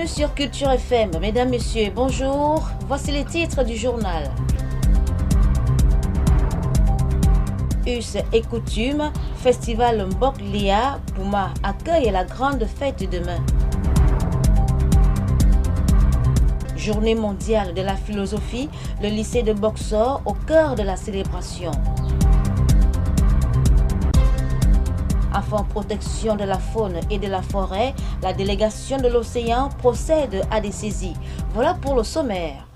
sur Culture FM. Mesdames, Messieurs, bonjour. Voici les titres du journal. Us et coutumes, Festival Mbok Lia, Pouma accueille la grande fête demain. Journée mondiale de la philosophie, le lycée de Boxor au cœur de la célébration. Afin protection de la faune et de la forêt, la délégation de l'océan procède à des saisies. Voilà pour le sommaire.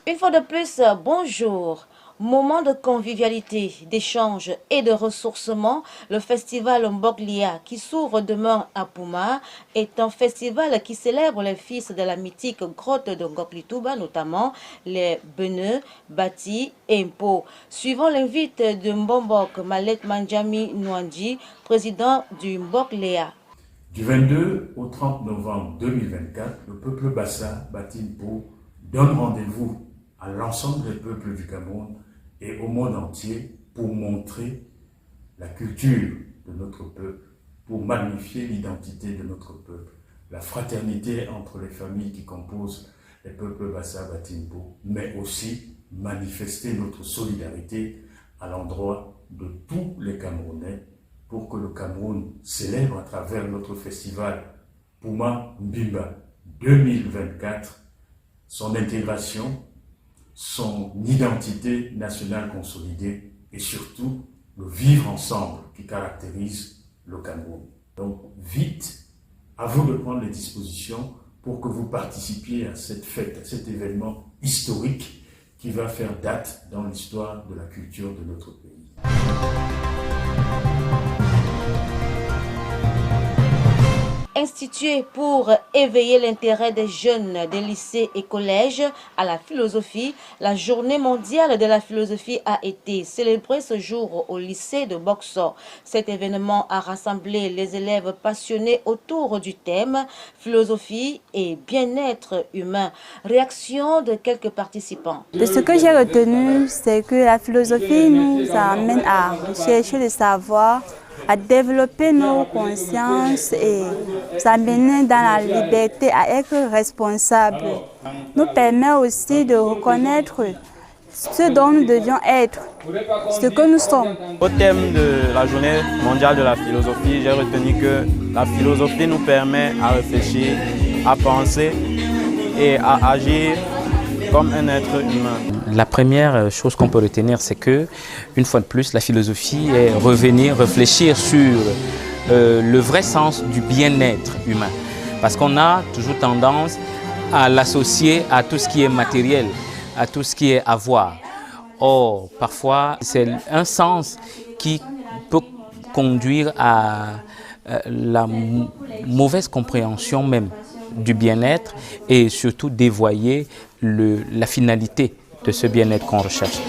Une fois de plus, bonjour. Moment de convivialité, d'échange et de ressourcement, le festival Mbok Lia qui s'ouvre demain à Pouma est un festival qui célèbre les fils de la mythique grotte de Ngok-Litouba, notamment les Beneux, Bati et Mpo. Suivant l'invite de Mbombok Malet Manjami Nwandji, président du Mbok Lia. Du 22 au 30 novembre 2024, le peuple Bassa, Bati Mpo, donne rendez-vous à l'ensemble des peuples du Cameroun et au monde entier pour montrer la culture de notre peuple, pour magnifier l'identité de notre peuple, la fraternité entre les familles qui composent les peuples Bassa, Bati Mpo, mais aussi manifester notre solidarité à l'endroit de tous les Camerounais pour que le Cameroun célèbre à travers notre festival Pouma Mbimba 2024 son intégration, son identité nationale consolidée et surtout le vivre ensemble qui caractérise le Cameroun. Donc vite, à vous de prendre les dispositions pour que vous participiez à cette fête, à cet événement historique qui va faire date dans l'histoire de la culture de notre pays. Institué pour éveiller l'intérêt des jeunes des lycées et collèges à la philosophie, la journée mondiale de la philosophie a été célébrée ce jour au lycée de Boxor. Cet événement a rassemblé les élèves passionnés autour du thème philosophie et bien-être humain. Réaction de quelques participants. De ce que j'ai retenu, c'est que la philosophie nous amène à chercher le savoir, à développer nos consciences et s'amener dans la liberté à être responsable. Nous permet aussi de reconnaître ce dont nous devions être, ce que nous sommes. Au thème de la journée mondiale de la philosophie, j'ai retenu que la philosophie nous permet à réfléchir, à penser et à agir comme un être humain. La première chose qu'on peut retenir, c'est que, une fois de plus, la philosophie est revenir, réfléchir sur le vrai sens du bien-être humain. Parce qu'on a toujours tendance à l'associer à tout ce qui est matériel, à tout ce qui est avoir. Or, parfois, c'est un sens qui peut conduire à la mauvaise compréhension même du bien-être et surtout dévoyer la finalité de ce bien-être qu'on recherche.